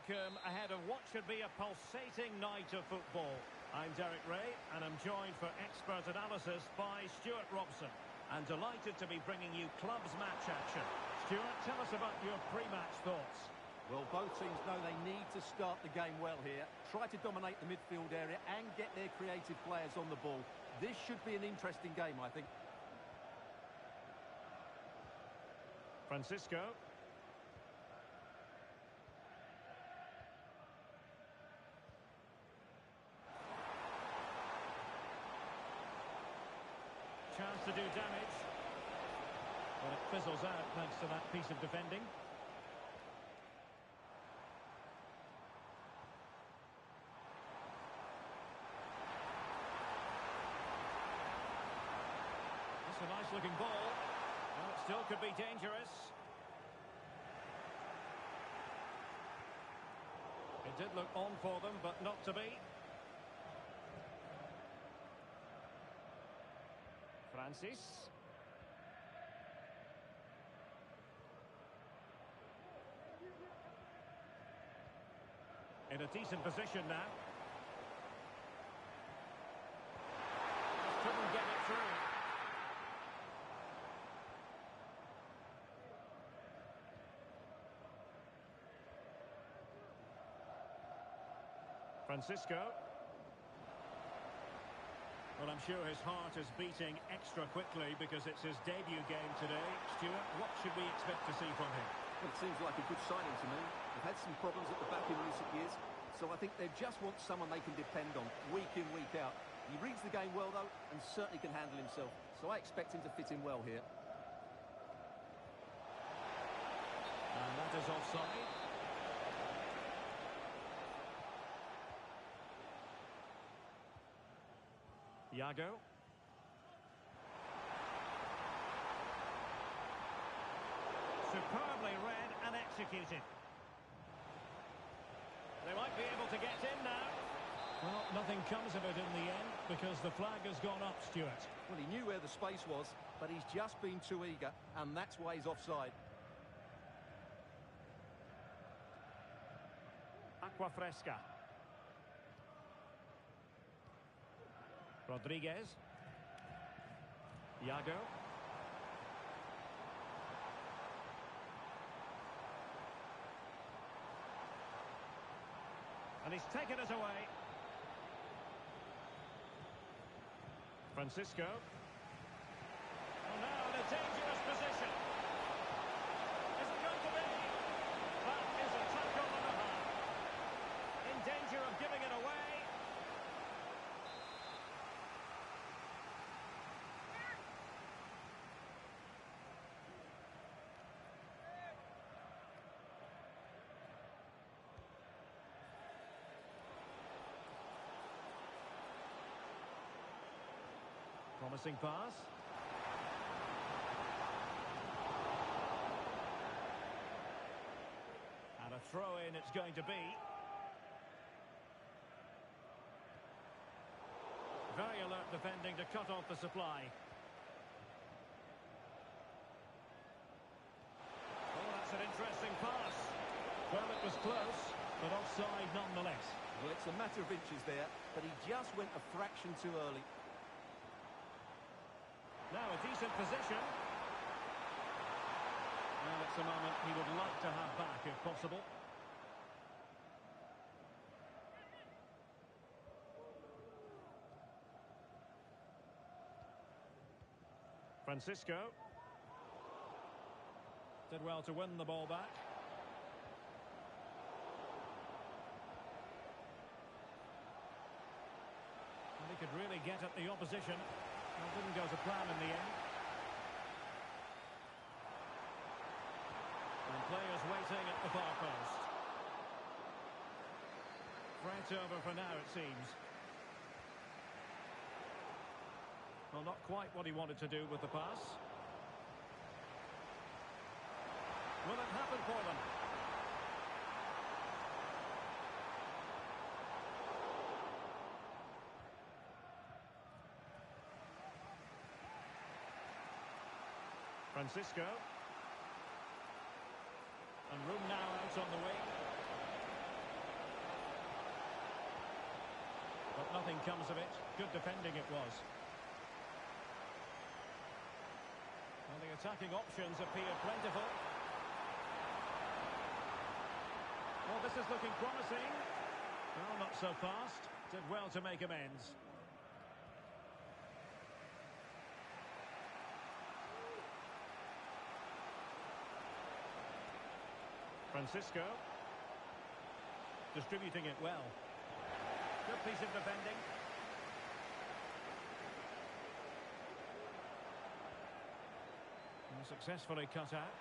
welcome ahead of what should be a pulsating night of football. I'm Derek Ray, and I'm joined for expert analysis by Stuart Robson. And delighted to be bringing you clubs match action. Stuart, tell us about your pre-match thoughts. Well, both teams know they need to start the game well here. Try to dominate the midfield area and get their creative players on the ball. This should be an interesting game, I think. Francisco. Chance to do damage. But it fizzles out thanks to that piece of defending. That's a nice looking ball. Well, it still could be dangerous. It did look on for them, but not to be. Francis. In a decent position now. Just couldn't get it through. Francisco. Well, I'm sure his heart is beating extra quickly because it's his debut game today. Stuart, what should we expect to see from him? Well, it seems like a good signing to me. They've had some problems at the back in recent years, so I think they just want someone they can depend on week in, week out. He reads the game well, though, and certainly can handle himself, so I expect him to fit in well here. And that is offside. Iago. Superbly read and executed. They might be able to get in now. Well, nothing comes of it in the end because the flag has gone up, Stuart. Well, he knew where the space was, but he's just been too eager, and that's why he's offside. Aquafresca. Rodriguez. Iago. And he's taken it away. Francisco. Oh, now in a dangerous position. Is it going to be? That is a tackle and a half. In danger of giving it away. Promising pass. And a throw-in it's going to be. Very alert defending to cut off the supply. Oh, that's an interesting pass. Well, it was close, but offside nonetheless. Well, it's a matter of inches there, but he just went a fraction too early. Now a decent position. Well, it's a moment he would like to have back if possible. Francisco. Did well to win the ball back. And he could really get at the opposition. Well, didn't go to plan in the end. And players waiting at the far post. Threat over for now, it seems. Well, not quite what he wanted to do with the pass. Will it happen for them? Francisco. And room now out on the wing. nothing comes of it. Good defending it was. Well, the attacking options appear plentiful. Well, this is looking promising. Well, not so fast. Did well to make amends. Francisco. Distributing it well. Good piece of defending. And successfully cut out.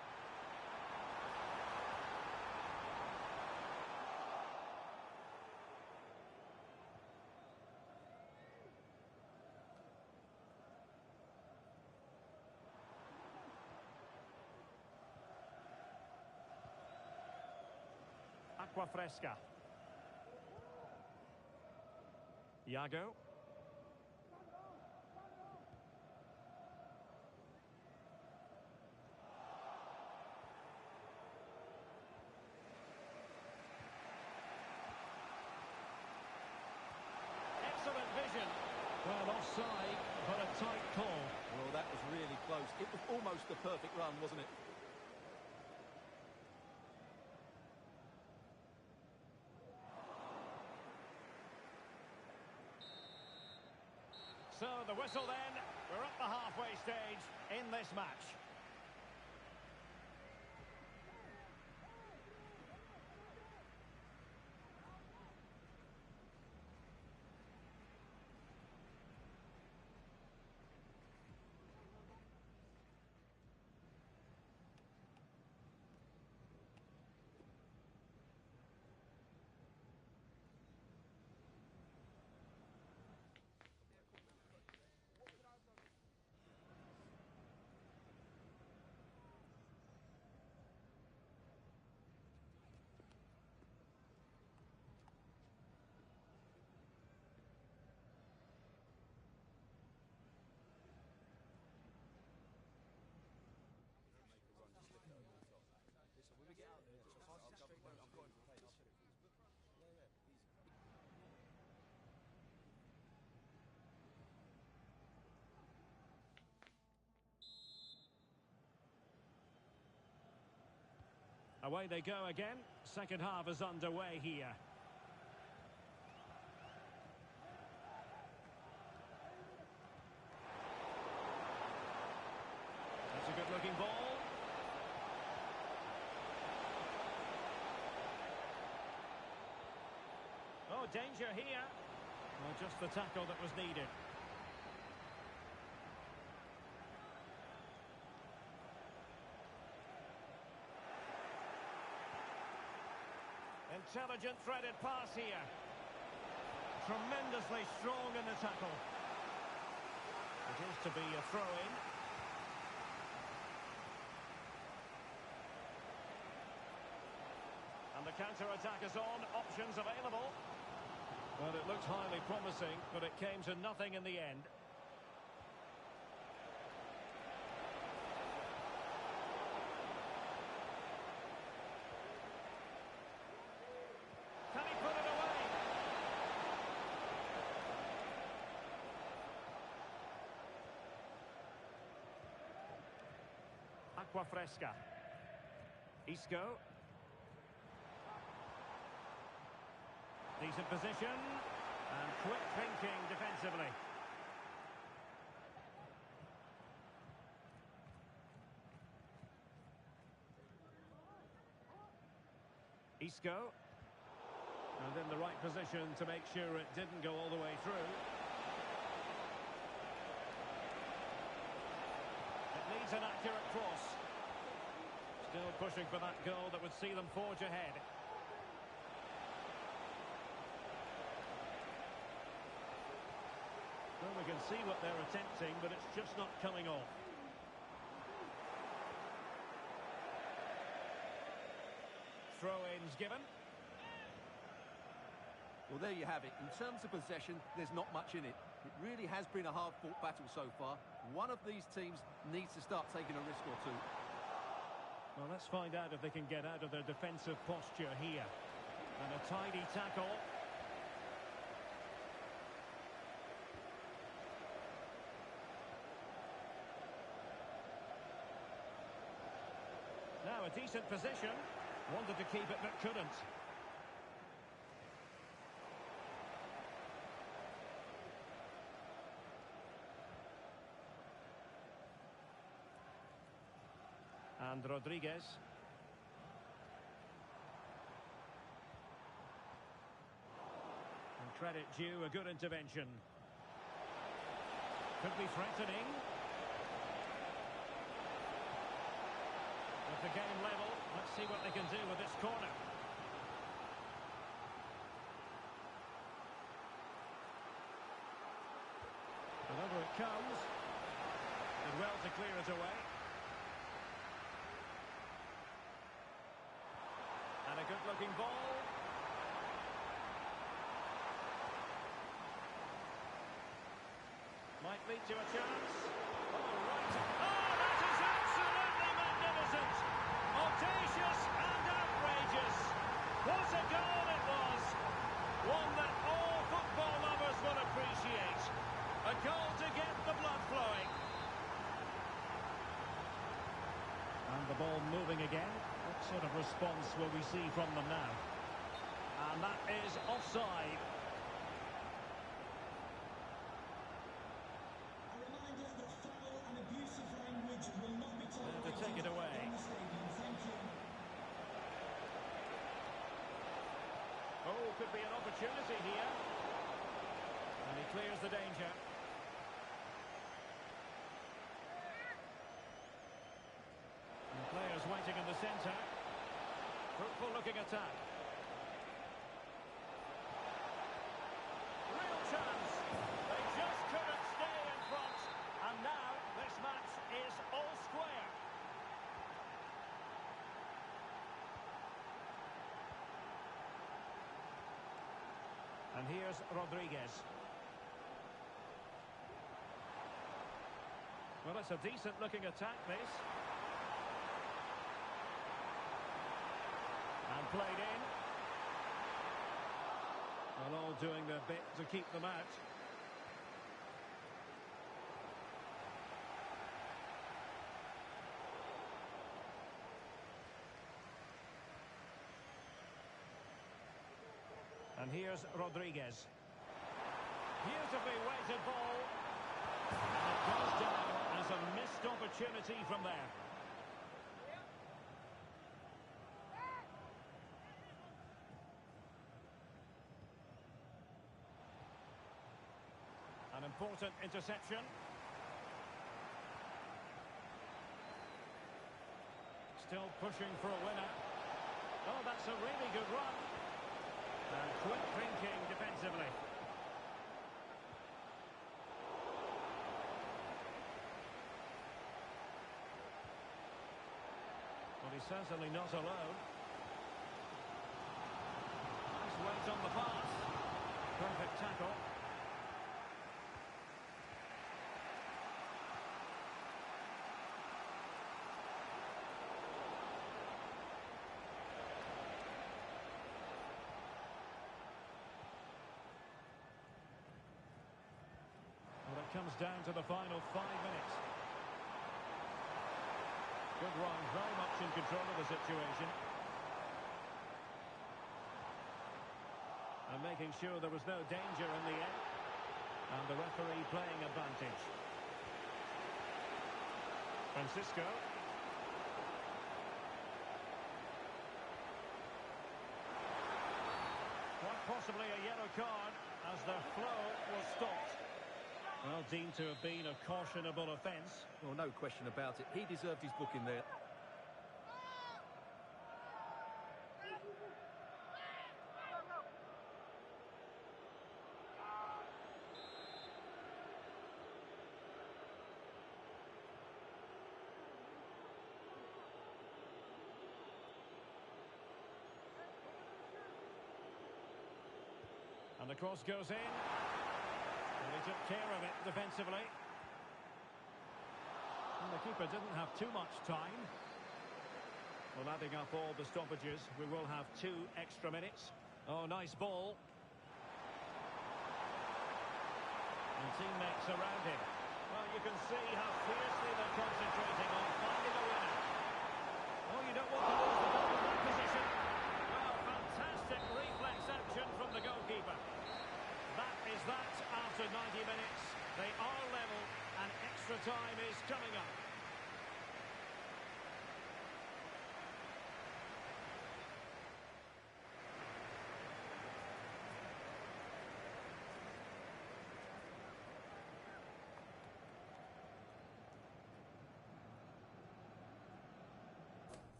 Aqua Fresca. Iago. Excellent vision. Well, offside, but a tight call. Well, that was really close. It was almost the perfect run, wasn't it? So the whistle then, we're at the halfway stage in this match. Away they go again. Second half is underway here. That's a good-looking ball. Oh, danger here. Well, just the tackle that was needed. Intelligent threaded pass here. Tremendously strong in the tackle. It is to be a throw-in. And the counter-attack is on. Options available. Well, it looked highly promising, but it came to nothing in the end. Can he put it away? Aqua Fresca. Isco. Decent position. And quick thinking defensively. Isco. And in the right position to make sure it didn't go all the way through. It needs an accurate cross. Still pushing for that goal that would see them forge ahead. Well, we can see what they're attempting, but it's just not coming off. Throw-ins given. Well, there you have it. In terms of possession, there's not much in it. It really has been a hard-fought battle so far. One of these teams needs to start taking a risk or two. Well, let's find out if they can get out of their defensive posture here. And a tidy tackle. a decent position. Wanted to keep it but couldn't. And Rodriguez. And credit due, a good intervention. Could be threatening. With the game level, let's see what they can do with this corner. And over it comes. Did well to clear it away. And a good-looking ball. Might lead to a chance. Oh, right. Oh, that is absolutely magnificent. Audacious and outrageous. What a goal it was. One that all football lovers will appreciate. A goal to get the blood flowing. And the ball moving again. What sort of response will we see from them now? And that is offside. A reminder that foul and abusive language will not be tolerated to take it away. in the stadium. Thank you. Oh, could be an opportunity here. And he clears the danger. And players waiting in the centre. Fruitful looking attack. Real chance. They just couldn't stay in front. And now this match is all square. And here's Rodriguez. Well, it's a decent looking attack, this. And played in. Well, all doing their bit to keep them out. And here's Rodriguez. Beautifully weighted ball. And it goes down as a missed opportunity from there. An important interception. Still pushing for a winner. Oh, that's a really good run. And quick thinking defensively. Well, he's certainly not alone. Nice weight on the pass. Perfect tackle. Well, it comes down to the final 5 minutes. Good run, very much in control of the situation. And making sure there was no danger in the end. And the referee playing advantage. Francisco. Quite possibly a yellow card as the flow was stopped. Well, deemed to have been a cautionable offence. Well, no question about it. He deserved his booking there. And the cross goes in. And he took care of it defensively. And the keeper didn't have too much time. Well, adding up all the stoppages, we will have 2 extra minutes. Oh, nice ball. And teammates around him. Well, you can see how fiercely they're concentrating on finding a winner. Oh, you don't want time is coming up.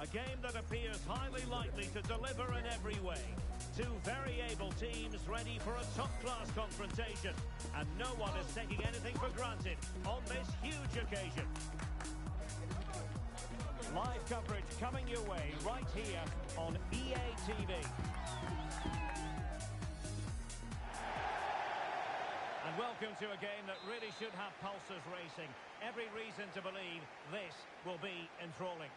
A game that appears highly likely to deliver in every way. Two very able teams ready for a top-class confrontation. And no one is taking anything for granted on this huge occasion. Live coverage coming your way right here on EA TV. And welcome to a game that really should have pulses racing. Every reason to believe this will be enthralling.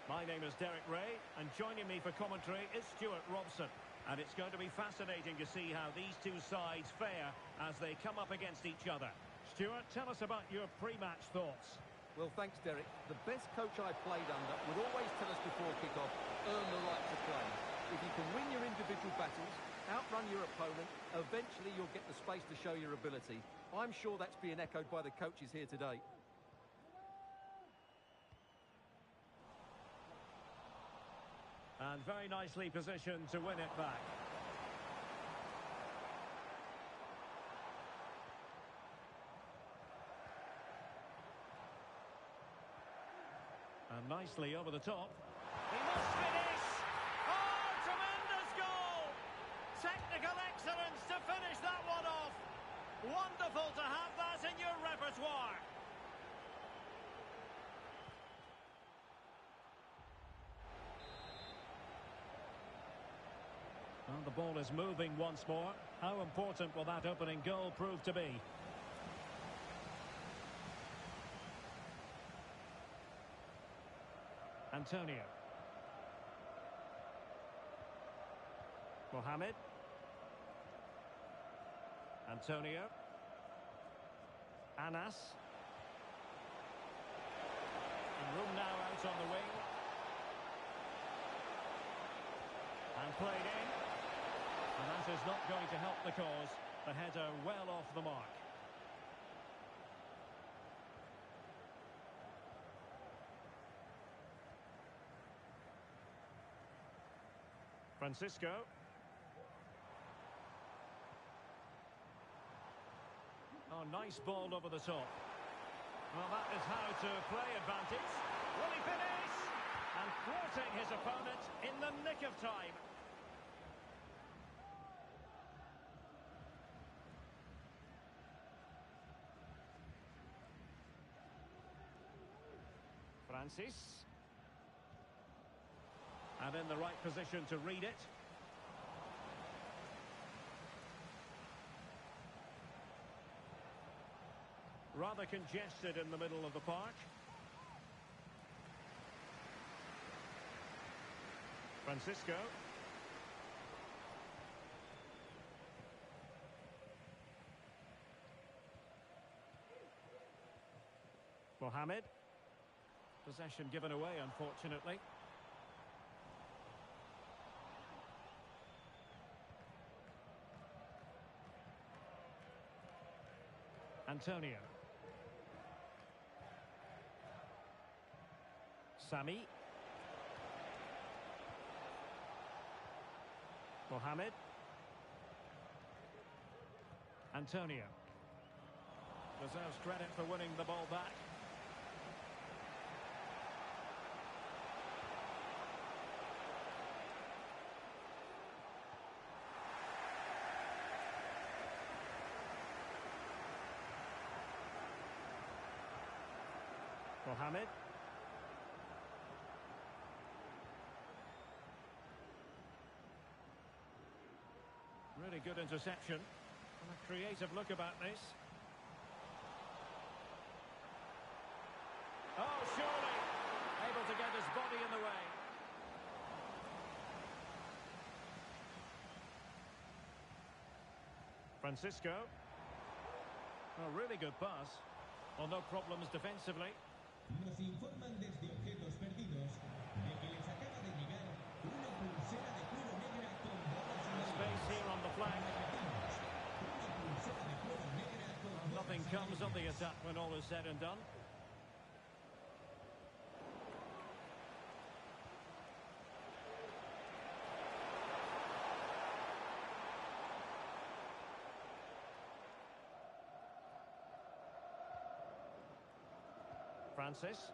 My name is Derek Ray, and joining me for commentary is Stuart Robson. And it's going to be fascinating to see how these two sides fare as they come up against each other. Stuart, tell us about your pre-match thoughts. Well, thanks, Derek. The best coach I played under would always tell us before kick-off, earn the right to play. If you can win your individual battles, outrun your opponent, eventually you'll get the space to show your ability. I'm sure that's being echoed by the coaches here today. And very nicely positioned to win it back. And nicely over the top. He must finish! Oh, tremendous goal! Technical excellence to finish that one off. Wonderful to have that in your repertoire. Well, the ball is moving once more. How important will that opening goal prove to be? Antonio. Mohamed. Antonio. Anas. And room now out on the wing. And played in. And that is not going to help the cause. The header well off the mark. Francisco. Oh, nice ball over the top. Well, that is how to play advantage. Will he finish? And thwarting his opponent in the nick of time. Francis. And in the right position to read it. Rather congested in the middle of the park. Francisco. Mohamed. Possession given away, unfortunately. Antonio. Sami. Mohamed. Antonio. Deserves credit for winning the ball back. Mohamed. Really good interception. And a creative look about this. Oh, surely. Able to get his body in the way. Francisco. Oh, really good pass. Well, no problems defensively. Nos informan desde Objetos Perdidos de que les acaba de llegar una pulsera de cuero negra con bolas en el Space here on the flank. Una pulsera de cuero negra con Nothing comes of the attack when all is said and done. Francis.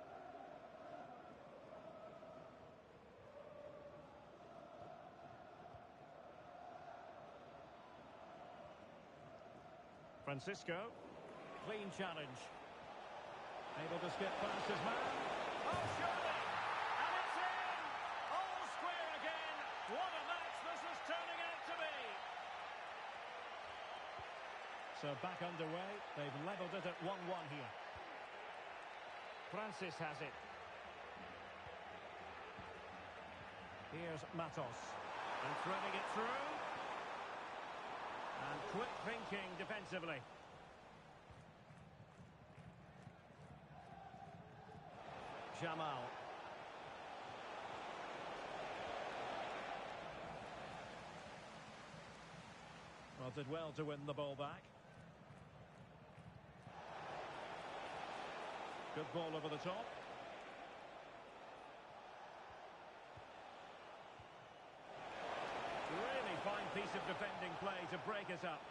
Francisco. Clean challenge. Able to skip past his man. Oh, surely! And it's in! All square again. What a match this is turning out to be. So back underway. They've levelled it at 1-1 here. Francis has it. Here's Matos. And threading it through. And quick thinking defensively. Jamal. Well, did well to win the ball back. Good ball over the top. Really fine piece of defending play to break us up.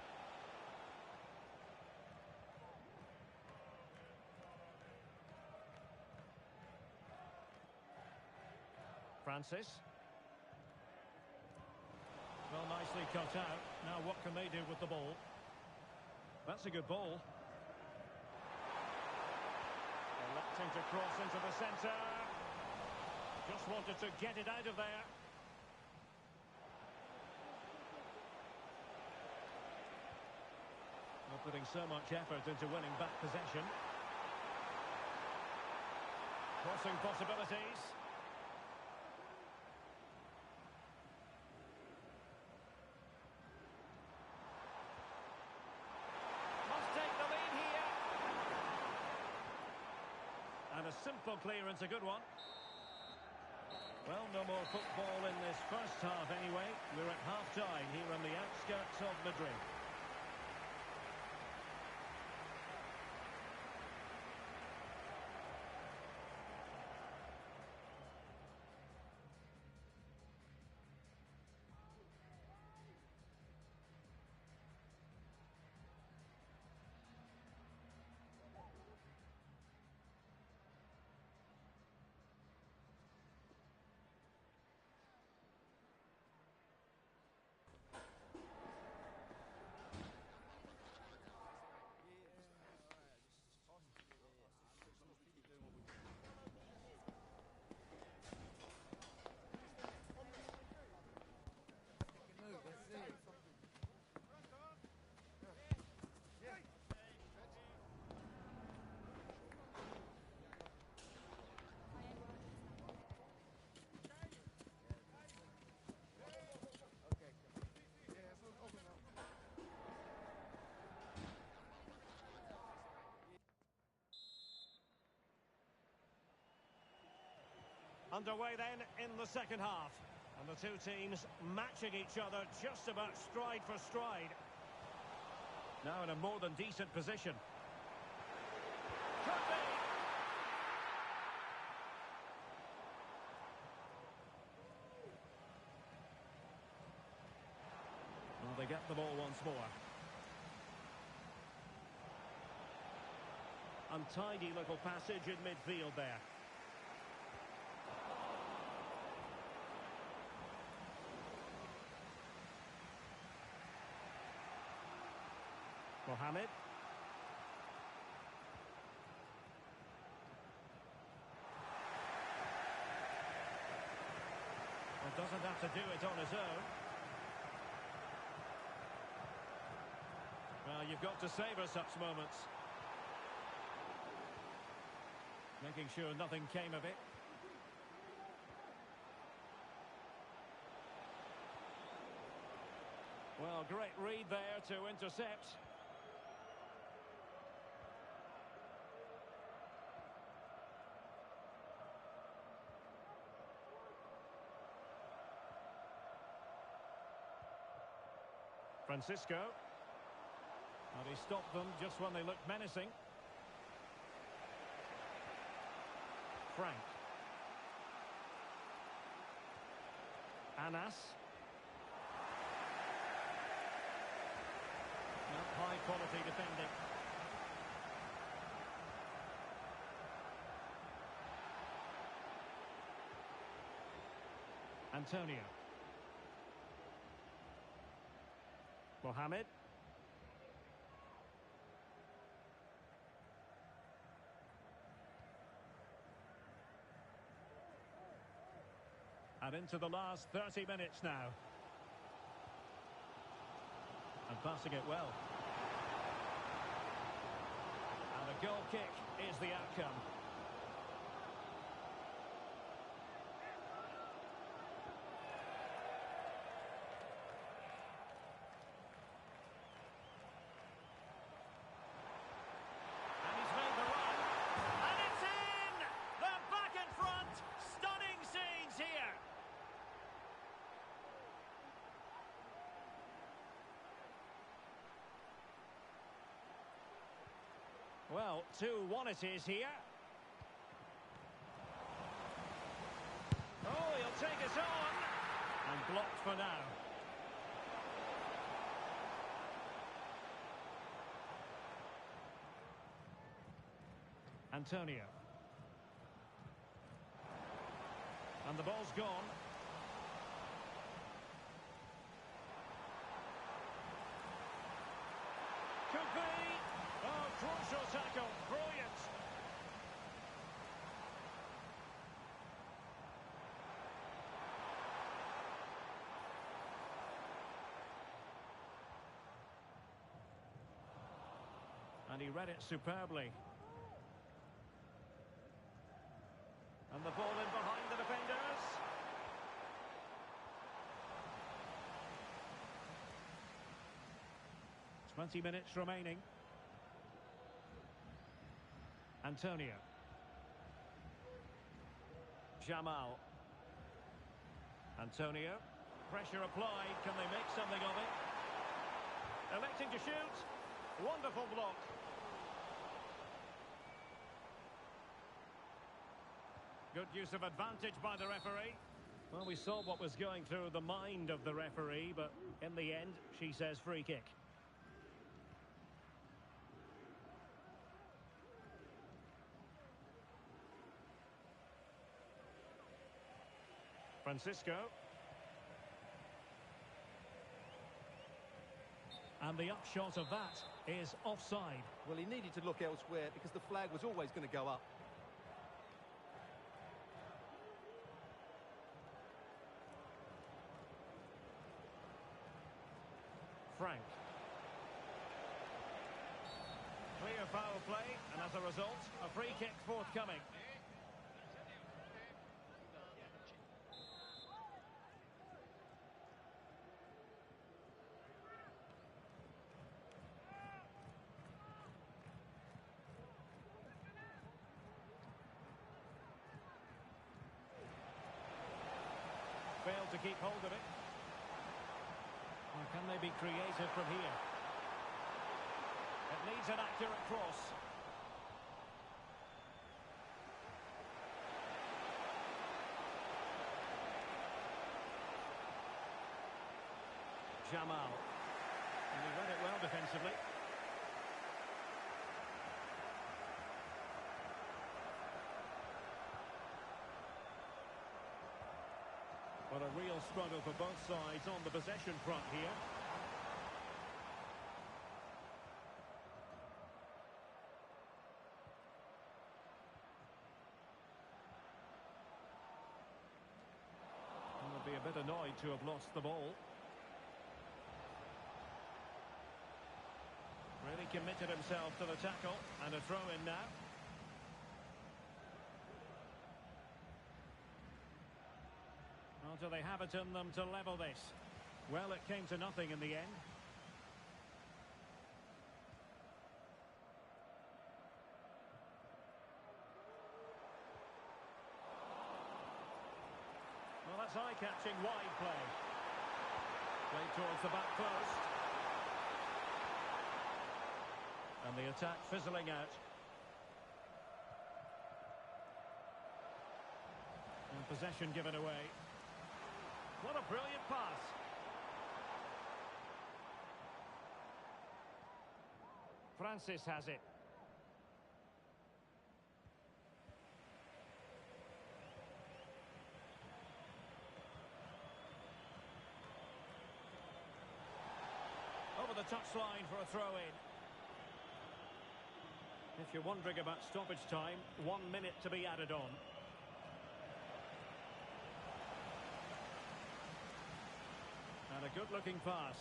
Francis. Well, nicely cut out. Now what can they do with the ball? That's a good ball. Electing to cross into the centre. Just wanted to get it out of there. Not putting so much effort into winning back possession. Crossing possibilities. And a simple clearance, a good one. Well, no more football in this first half anyway. We're at half-time here on the outskirts of Madrid. Underway then in the second half. And the two teams matching each other just about stride for stride. Now in a more than decent position. Could be! Well, they get the ball once more. Untidy little passage in midfield there. Mohamed. Well, doesn't have to do it on his own. Well, you've got to savour such moments. Making sure nothing came of it. Well, great read there to intercept. Francisco. Well, he stopped them just when they looked menacing. Frank. Anas. High quality defending. Antonio. Mohamed. And into the last 30 minutes now. And passing it well. And a goal kick is the outcome. And he's made the run. And it's in! They're back in front! Stunning scenes here! Well, 2-1 it is here. Oh, he'll take us on. And blocked for now. Antonio. And the ball's gone. Could be. Oh, crucial tackle. Brilliant. And he read it superbly. And the ball in behind the defenders. Twenty minutes remaining. Antonio. Jamal. Antonio. Pressure applied. Can they make something of it? Electing to shoot. Wonderful block. Good use of advantage by the referee. Well, we saw what was going through the mind of the referee, but in the end, she says free kick. Francisco. And the upshot of that is offside. Well, he needed to look elsewhere because the flag was always going to go up. Frank. Clear foul play, and as a result, a free kick forthcoming. Failed to keep hold of it. Or can they be creative from here? It needs an accurate cross. Jamal. And he read it well defensively. But a real struggle for both sides on the possession front here. And would be a bit annoyed to have lost the ball. Really committed himself to the tackle, and a throw in now. Do they have it in them to level this? Well, it came to nothing in the end. Well, that's eye-catching wide play. Played towards the back post. And the attack fizzling out. And possession given away. What a brilliant pass. Francis has it. Over the touchline for a throw-in. If you're wondering about stoppage time, 1 minute to be added on. Good-looking pass.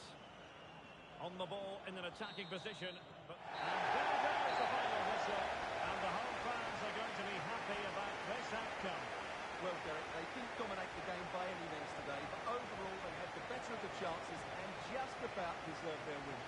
On the ball in an attacking position. And there goes the final whistle. And the home fans are going to be happy about this outcome. Well, Derek, they didn't dominate the game by any means today, but overall they had the better of the chances and just about deserved their win.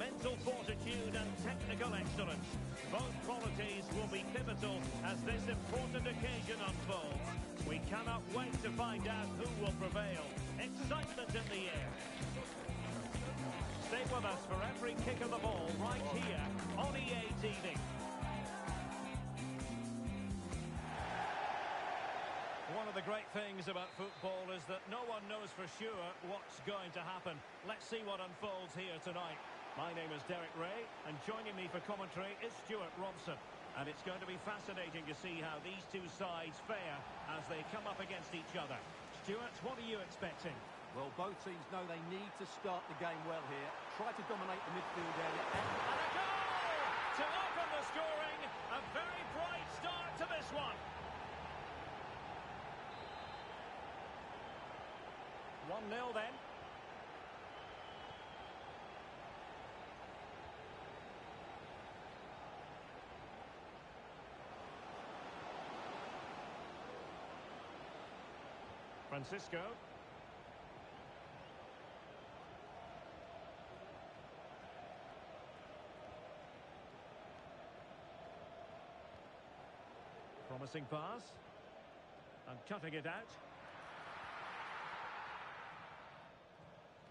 Mental fortitude and technical excellence. Both qualities will be pivotal as this important occasion unfolds. We cannot wait to find out who will prevail. Excitement in the air. Stay with us for every kick of the ball right here on EA TV. One of the great things about football is that no one knows for sure what's going to happen. Let's see what unfolds here tonight. My name is Derek Ray, and joining me for commentary is Stuart Robson. And it's going to be fascinating to see how these two sides fare as they come up against each other. Stuart, what are you expecting? Well, both teams know they need to start the game well here. Try to dominate the midfield area. And a goal to open the scoring. A very bright start to this one. 1-0 then. Francisco. Promising pass. And cutting it out.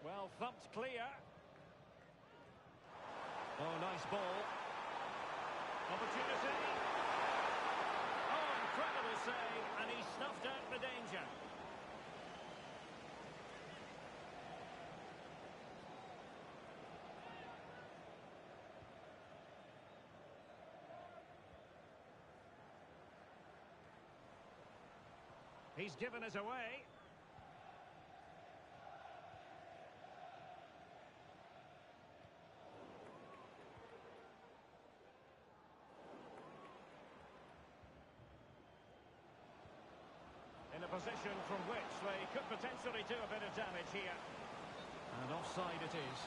Well, thumped clear. Oh, nice ball. Opportunity. Oh, incredible save. And he snuffed out the danger. He's given us away. In a position from which they could potentially do a bit of damage here. And offside it is.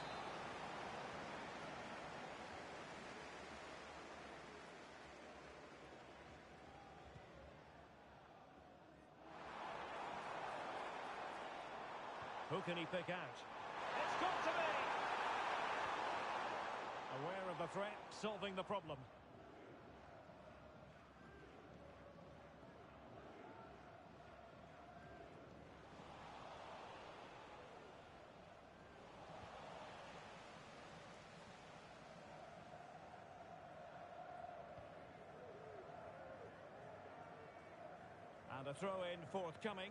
Who can he pick out? It's got to be! Aware of the threat, solving the problem. And a throw-in forthcoming.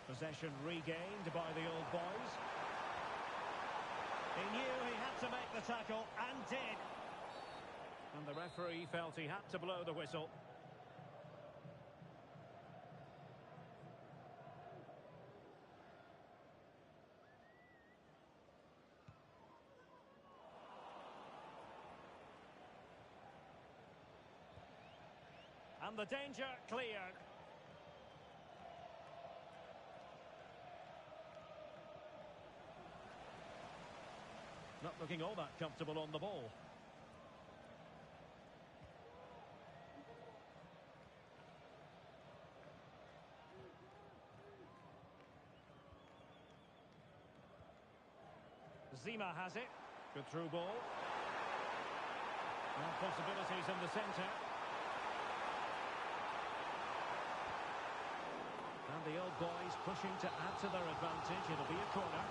Possession regained by the old boys. He knew he had to make the tackle, and did. And the referee felt he had to blow the whistle. And the danger cleared. Not looking all that comfortable on the ball. Zima has it. Good through ball. And possibilities in the centre. And the old boys pushing to add to their advantage. It'll be a corner.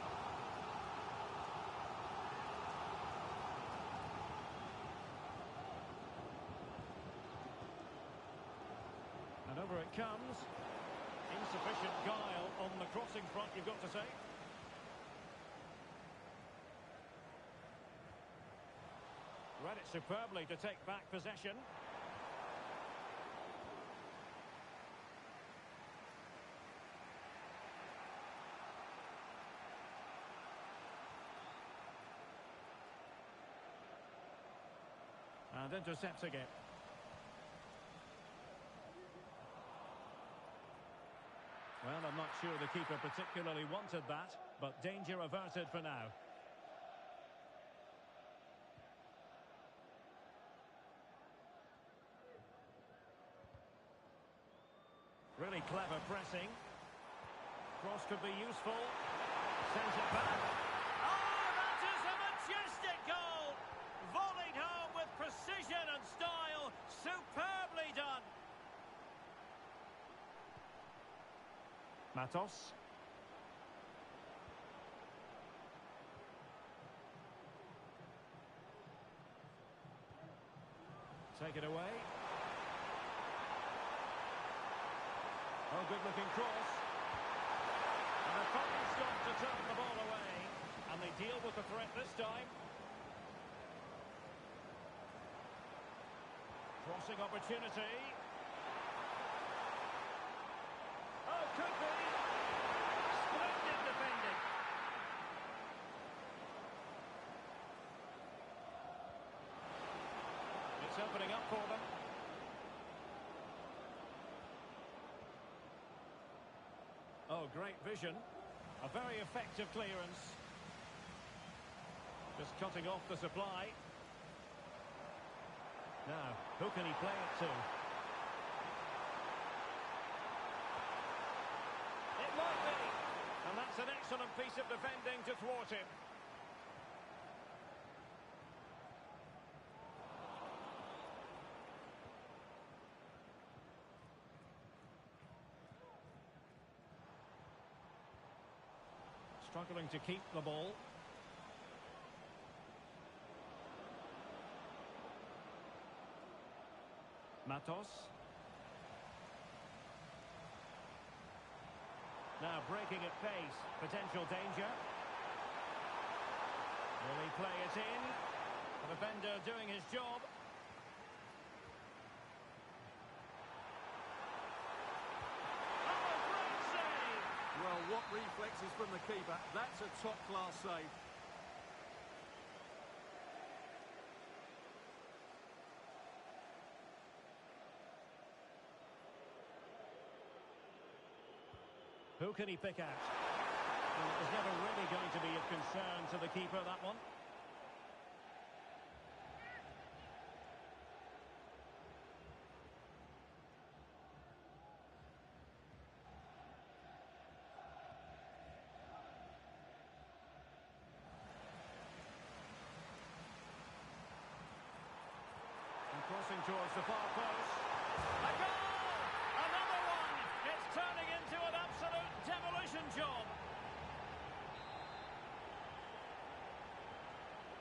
And over it comes. Insufficient guile on the crossing front, you've got to say. Read it superbly to take back possession. And intercepts again. Well, I'm not sure the keeper particularly wanted that, but danger averted for now. Really clever pressing. Cross could be useful. Sends it back. Oh, that is a majestic goal! Volleyed home with precision and style. Superbly done. Matos. Take it away. Oh, good-looking cross. And a fine stop to turn the ball away. And they deal with the threat this time. Crossing opportunity. Oh, could be. Splendid defending. It's opening up for them. Oh, great vision. A very effective clearance. Just cutting off the supply. Now, who can he play it to? It might be. And that's an excellent piece of defending to thwart him. Struggling to keep the ball. Matos. Now breaking at pace. Potential danger. Will he play it in? The defender doing his job. Oh, great save! Well, what reflexes from the keeper. That's a top-class save. Who can he pick out? Well, it was never really going to be of concern to the keeper, that one. And crossing towards the far post. A goal! Another one! It's turning into an absolute demolition job.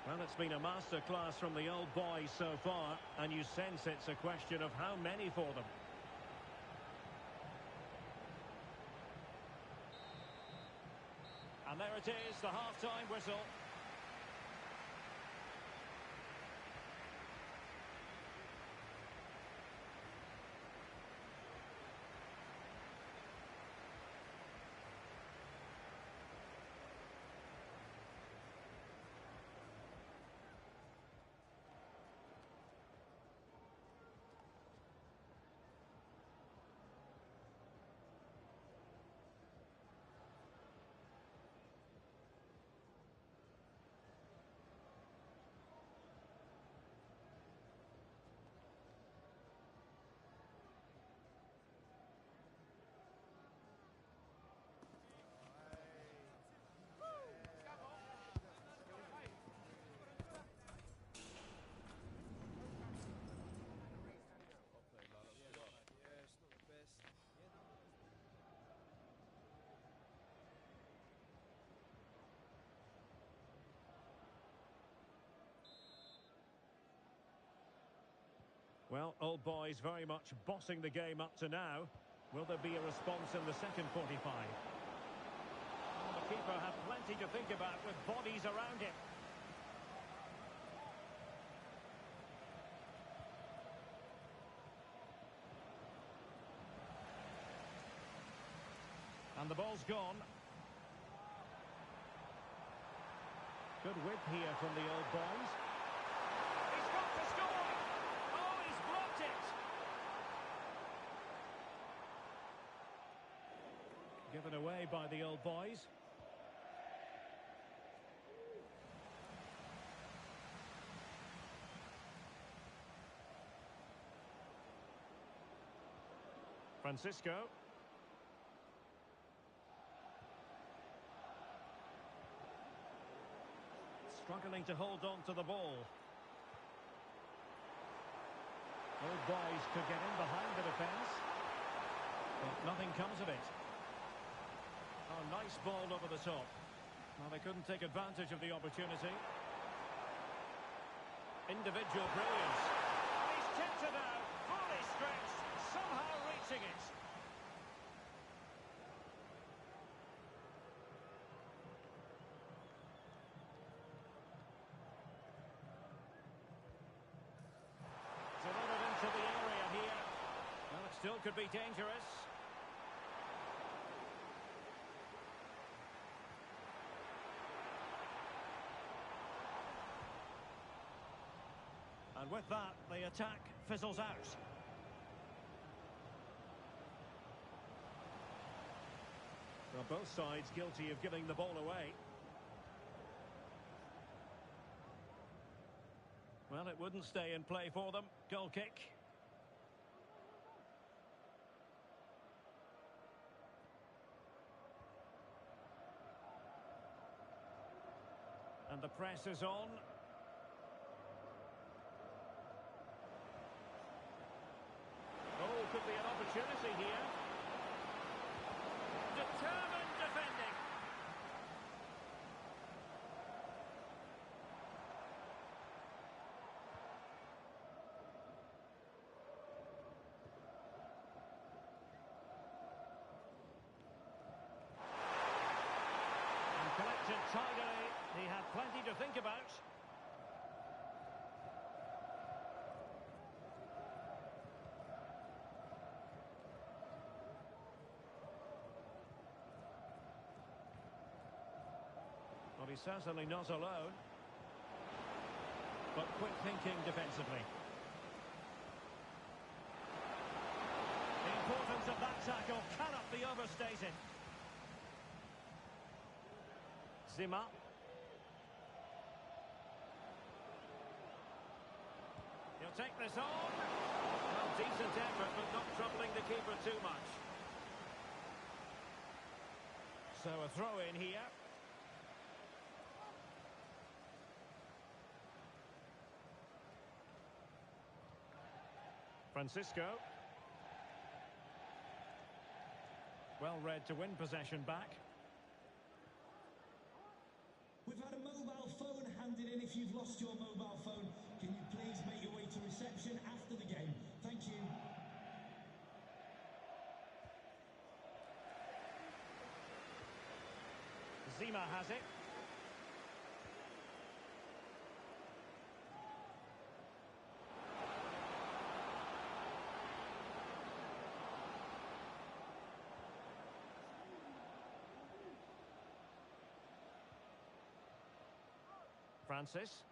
Well, it's been a masterclass from the old boys so far, and you sense it's a question of how many for them. And there it is, the half-time whistle. Well, old boys very much bossing the game up to now. Will there be a response in the second 45? Well, the keeper had plenty to think about with bodies around him. And the ball's gone. Good width here from the old boys. He's got to score! Oh, he's blocked it! Given away by the old boys. Francisco. Struggling to hold on to the ball. Old boys could get in behind the defence, but nothing comes of it. Oh, nice ball over the top. Well, they couldn't take advantage of the opportunity. Individual brilliance. Oh, he's to now, fully stretched, somehow reaching it. Delivered into the area here. Well, it still could be dangerous. And with that, the attack fizzles out. Well, both sides guilty of giving the ball away. Well, it wouldn't stay in play for them. Goal kick. And the press is on. Oh, could be an opportunity here. Determined defending. And collected tidily. He had plenty to think about. Well, he's certainly not alone. But quick thinking defensively. The importance of that tackle cannot be overstated. Zima. He'll take this on. Well, decent effort, but not troubling the keeper too much. So a throw in here. Francisco. Well read to win possession back. We've had a mobile phone handed in. If you've lost your mobile phone, can you please make your way to reception after the game? Thank you. Zima has it. Francis.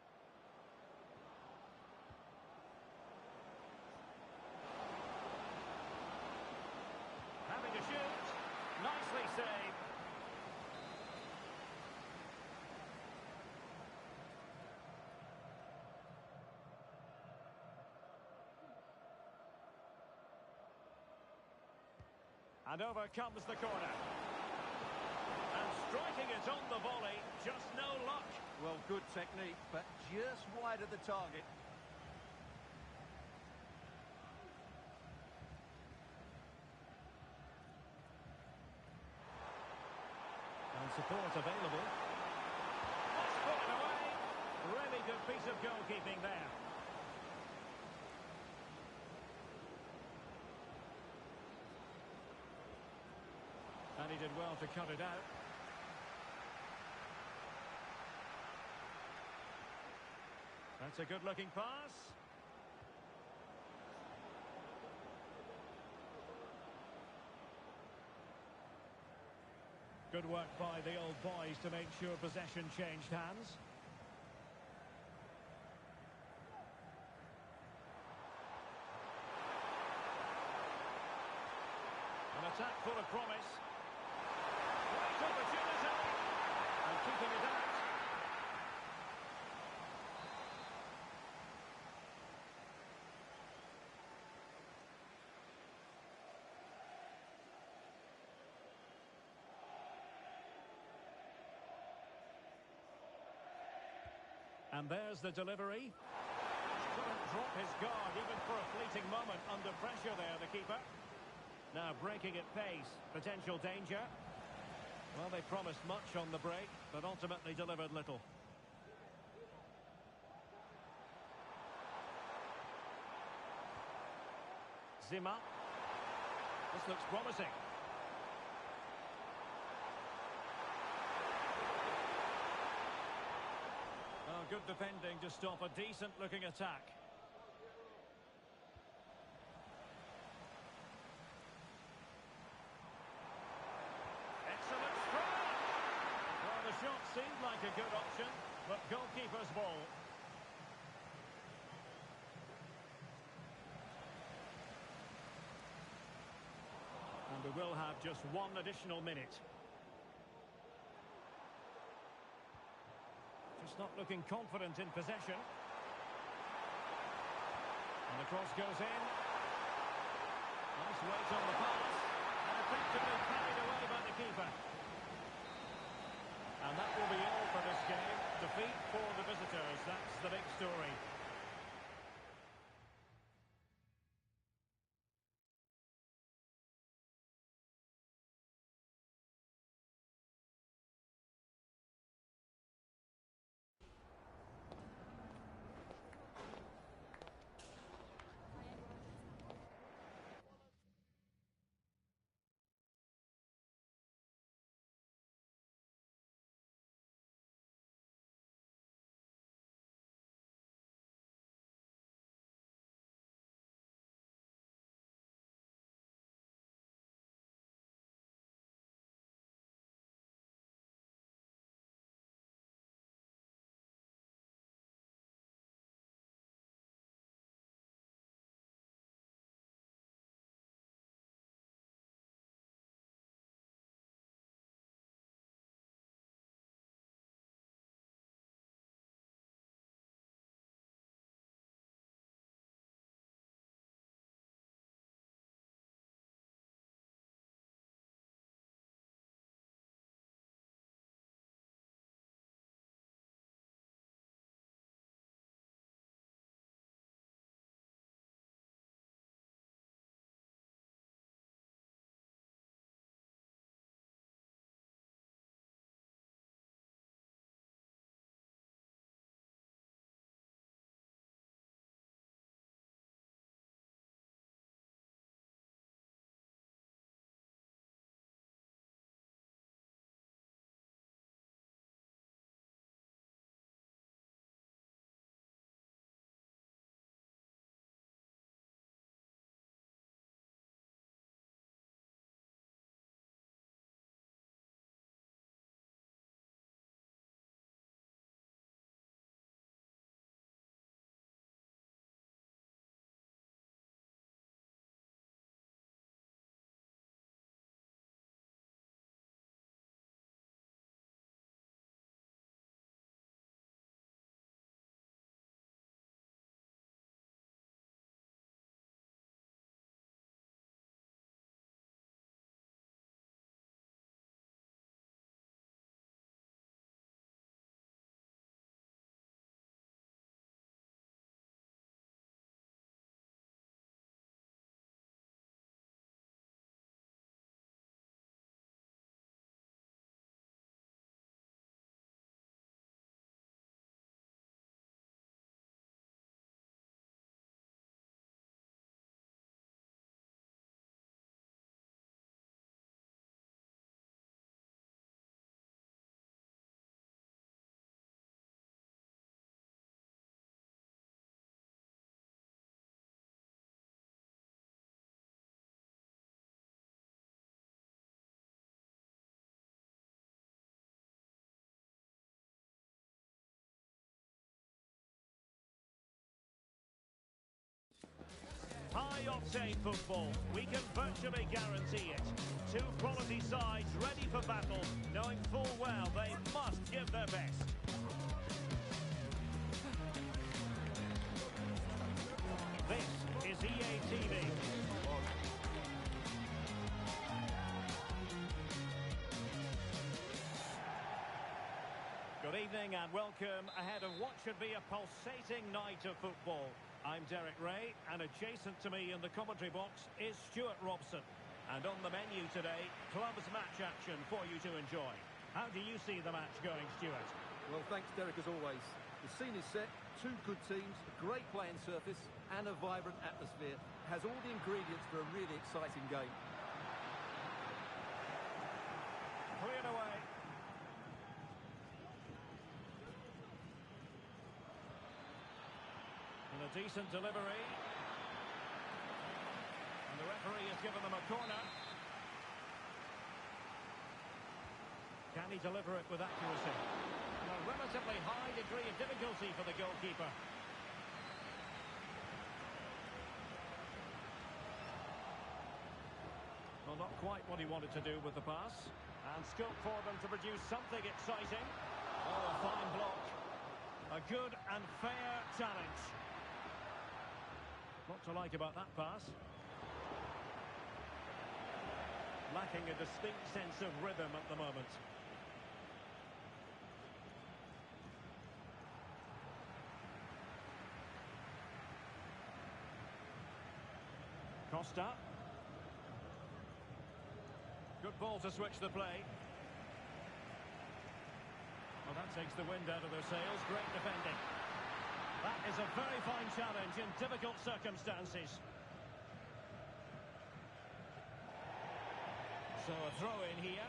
Having a shoot. Nicely saved. And over comes the corner. And striking it on the volley, just no luck. Well, good technique, but just wide of the target. And support available. Let's put it away. Really good piece of goalkeeping there. And he did well to cut it out. That's a good-looking pass. Good work by the old boys to make sure possession changed hands. An attack full of promise. Great opportunity. And keeping it out. And there's the delivery. Couldn't drop his guard even for a fleeting moment under pressure there, the keeper. Now breaking at pace, potential danger. Well, they promised much on the break, but ultimately delivered little. Zima. This looks promising. Oh, good defending to stop a decent-looking attack. Excellent strike! Well, the shot seemed like a good option, but goalkeeper's ball. And we will have just one additional minute. Just not looking confident in possession. And the cross goes in. Nice weight on the pass. And effectively carried away by the keeper. And that will be all for this game. Defeat for the visitors. That's the big story. High-octane football, we can virtually guarantee it. Two quality sides ready for battle, knowing full well they must give their best. This is EA TV. Good evening and welcome ahead of what should be a pulsating night of football. I'm Derek Ray, and adjacent to me in the commentary box is Stuart Robson. And on the menu today, clubs match action for you to enjoy. How do you see the match going, Stuart? Well, thanks, Derek, as always. The scene is set, Two good teams, a great playing surface and a vibrant atmosphere. Has all the ingredients for a really exciting game. Cleared away. And a decent delivery. And the referee has given them a corner. Can he deliver it with accuracy? And a relatively high degree of difficulty for the goalkeeper. Well, not quite what he wanted to do with the pass. And scope for them to produce something exciting. Oh, a fine block. A good and fair challenge. What to like about that pass? Lacking a distinct sense of rhythm at the moment. Costa. Good ball to switch the play. Well, that takes the wind out of their sails. Great defending. That is a very fine challenge in difficult circumstances. So a throw in here.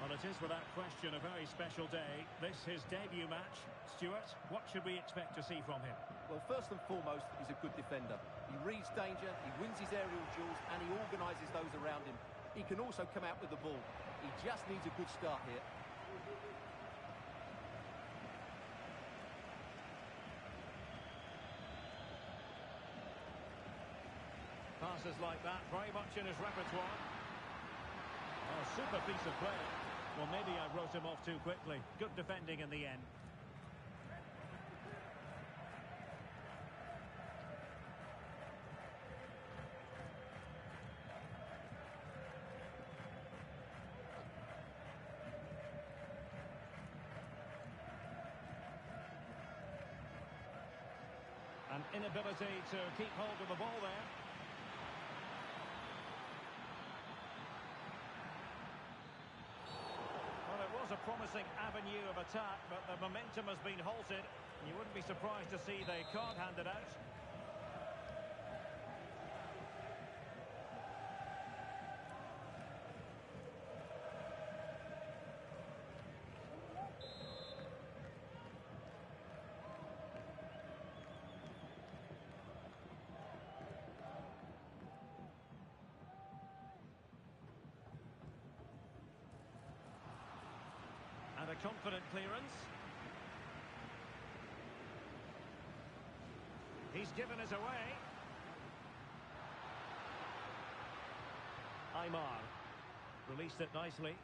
Well, it is without question a very special day. This his debut match. Stuart, what should we expect to see from him? Well, first and foremost, he's a good defender. He reads danger, he wins his aerial duels, and he organises those around him. He can also come out with the ball. He just needs a good start here. Passes like that, very much in his repertoire. Oh, super piece of play. Well, maybe I wrote him off too quickly. Good defending in the end. An inability to keep hold of the ball there. Well, it was a promising avenue of attack, but the momentum has been halted. You wouldn't be surprised to see they can't hand it out. And a confident clearance. He's given us away. Aymar released it nicely.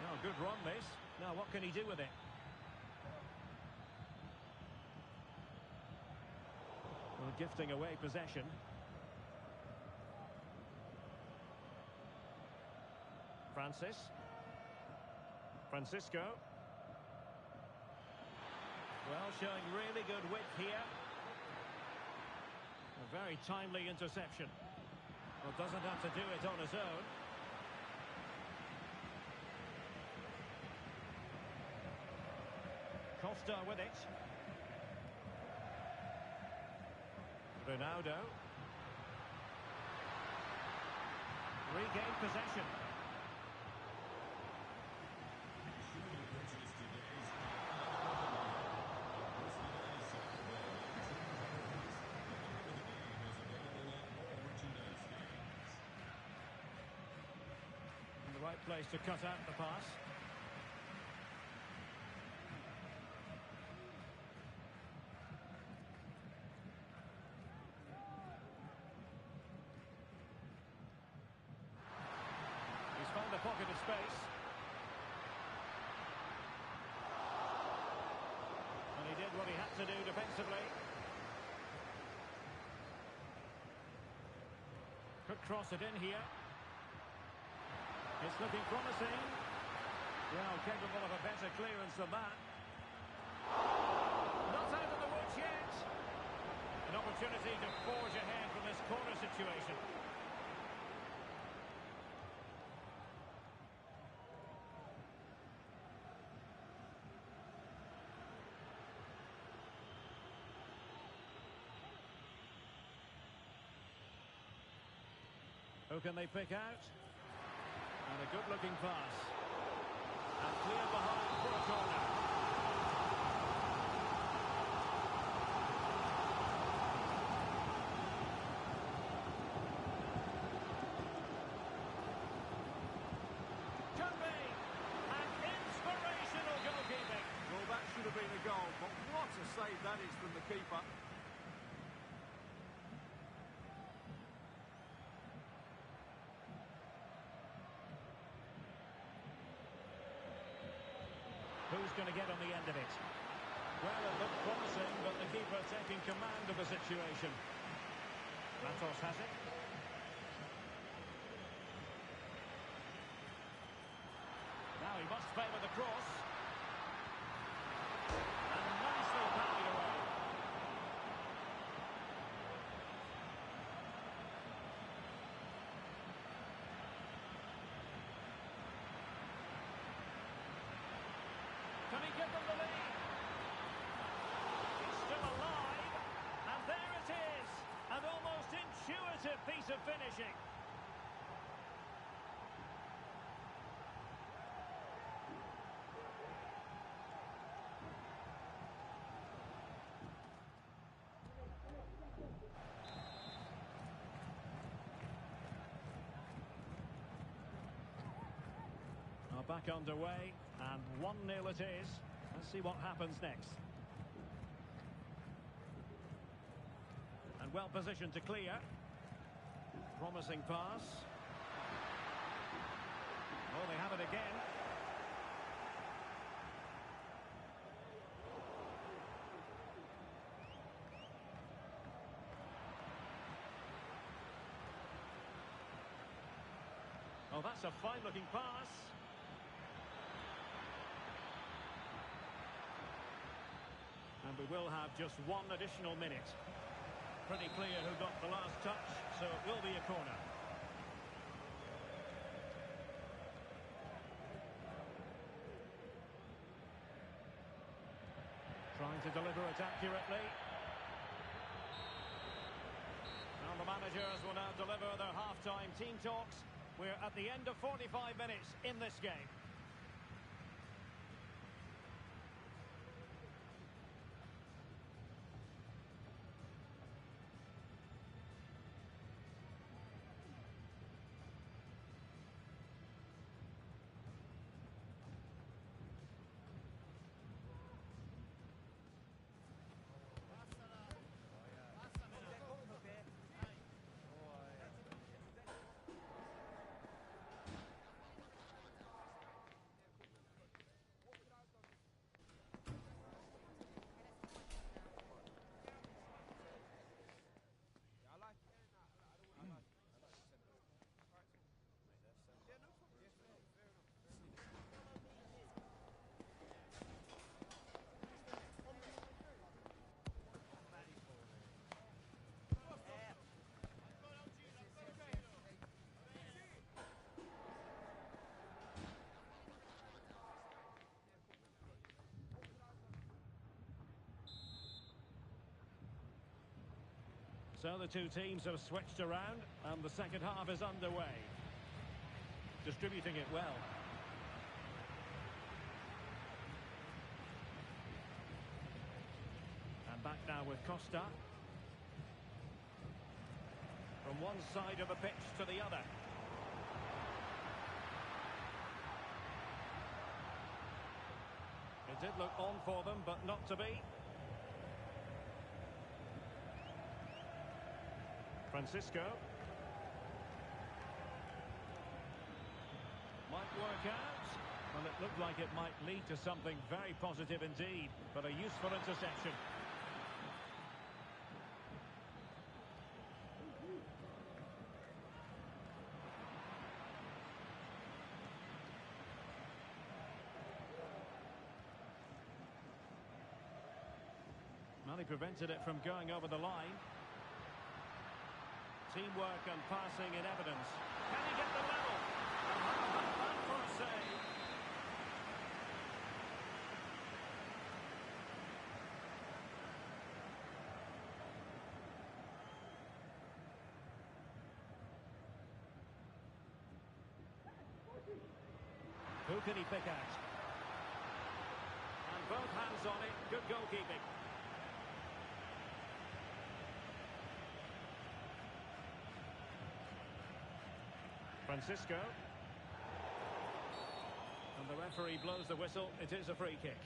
Oh, good run this. Now what can he do with it? Well, gifting away possession. Francisco. Well, showing really good width here. A very timely interception. Well, doesn't have to do it on his own. Costa with it. Ronaldo. Regained possession. Right place to cut out the pass. He's found a pocket of space. And he did what he had to do defensively. Could cross it in here. It's looking promising. Well, capable of a better clearance than that. Not out of the woods yet. An opportunity to forge ahead from this corner situation. Who can they pick out? And a good-looking pass. And clear behind for a corner. Could be an inspirational goalkeeping. Well, that should have been a goal, but what a save that is from the keeper. Who's going to get on the end of it? Well, it looked promising, but the keeper taking command of the situation. Matos has it. Now he must favour the cross. And nicely parried away. Can he give them the lead? He's still alive. And there it is. An almost intuitive piece of finishing. Now back underway, and 1-0 it is. Let's see what happens next. And well positioned to clear. Promising pass. Oh, they have it again. Oh, that's a fine-looking pass. And we will have just one additional minute. Pretty clear who got the last touch, so it will be a corner. Trying to deliver it accurately. Now the managers will now deliver their half-time team talks. We're at the end of 45 minutes in this game. So the two teams have switched around, and the second half is underway. Distributing it well. And back now with Costa. From one side of the pitch to the other. It did look on for them, but not to be. Francisco. Might work out. Well, it looked like it might lead to something very positive indeed, but a useful interception. Well, he prevented it from going over the line. Teamwork and passing in evidence. Can he get the level? And how about that for a save? Who can he pick out? And both hands on it. Good goalkeeping. Francisco. And the referee blows the whistle. It is a free kick.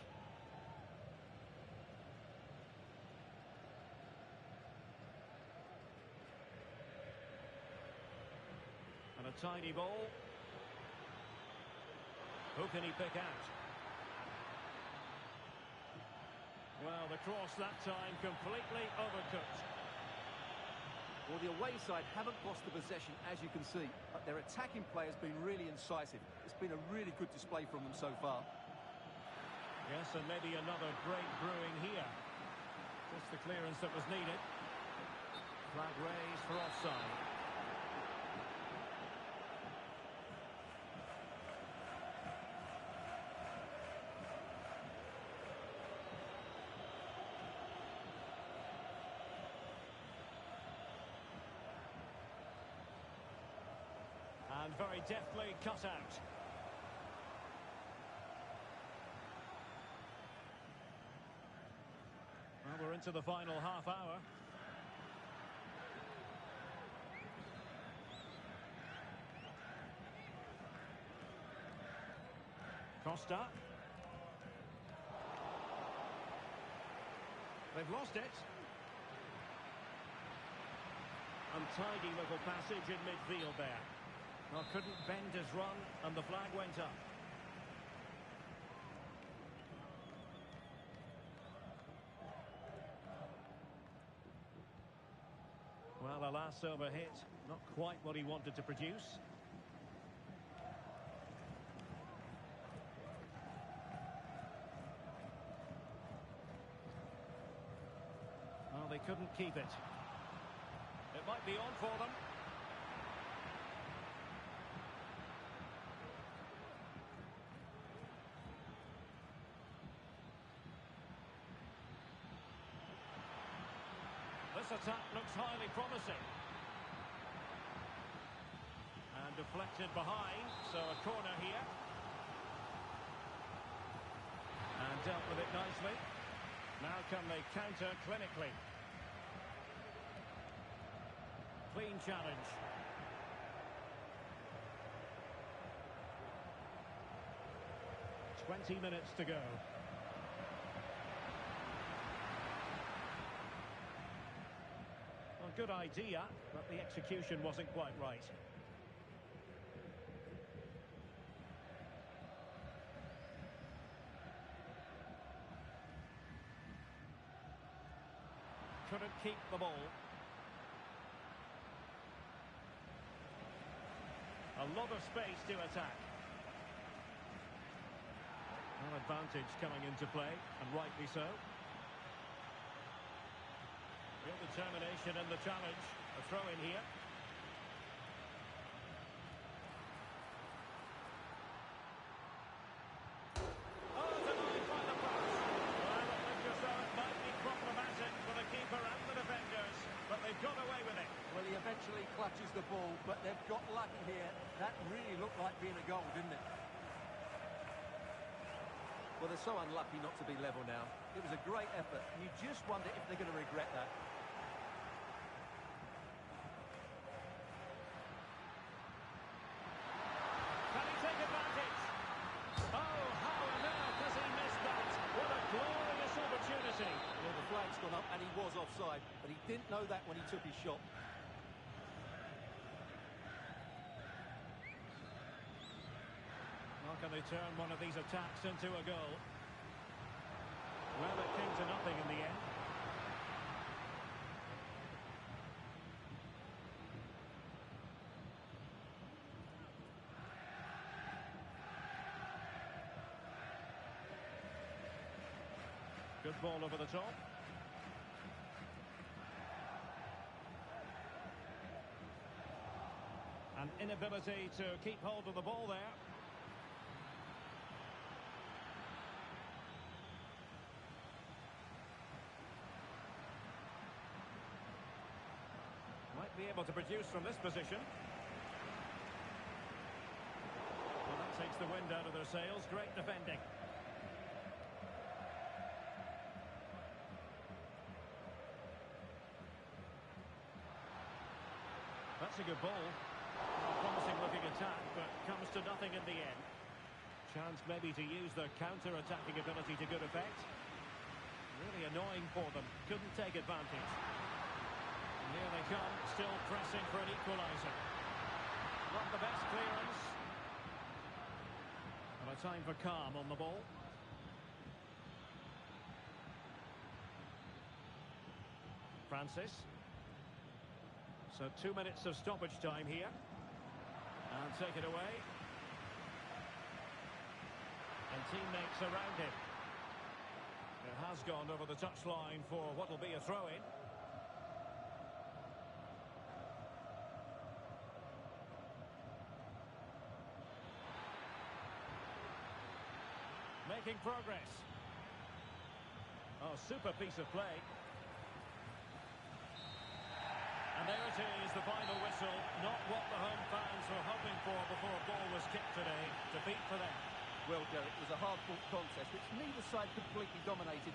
And a tiny ball. Who can he pick out? Well, the cross that time completely overcooked. Well, the away side haven't lost the possession, as you can see, but their attacking play has been really incisive. It's been a really good display from them so far. Yes, and maybe another break brewing here. Just the clearance that was needed. Flag raised for offside. And very deftly cut out. Well, we're into the final half hour. Costa. They've lost it. Untidy little passage in midfield there. Well, couldn't bend his run, and the flag went up. Well, a last over hit, not quite what he wanted to produce. Well, they couldn't keep it. It might be on for them. This attack looks highly promising. And deflected behind, so a corner here. And dealt with it nicely. Now can they counter clinically? Clean challenge. "20 minutes to go. Well, good idea, but the execution wasn't quite right. Couldn't keep the ball. A lot of space to attack. Well, advantage coming into play, and rightly so. Real determination in the challenge. A throw in here. Oh, denied by the post. Well, it looked as though it might be problematic for the keeper and the defenders, but they've got away with it. Well, he eventually clutches the ball, but they've got lucky here. That really looked like being a goal, didn't it? Well, they're so unlucky not to be level now. It was a great effort, and you just wonder if they're going to regret that. Can he take advantage? Oh, how on earth has he missed that? What a glorious opportunity. Well, the flag's gone up, and he was offside, but he didn't know that when he took his shot. How can they turn one of these attacks into a goal? Well, it came to nothing in the end. Good ball over the top. An inability to keep hold of the ball there. Might be able to produce from this position. Well, that takes the wind out of their sails. Great defending. That's a good ball. A promising looking attack, but comes to nothing in the end. Chance maybe to use their counter-attacking ability to good effect. Really annoying for them. Couldn't take advantage. And here they come, still pressing for an equaliser. Not the best clearance. And a time for calm on the ball. Francis. So 2 minutes of stoppage time here. And take it away. And teammates around him. It has gone over the touchline for what will be a throw-in. Making progress. Oh, super piece of play. And there it is, the final whistle. Not what the home fans were hoping for before a ball was kicked today. Defeat for them. Well, Derek, it was a hard-fought contest, which neither side completely dominated.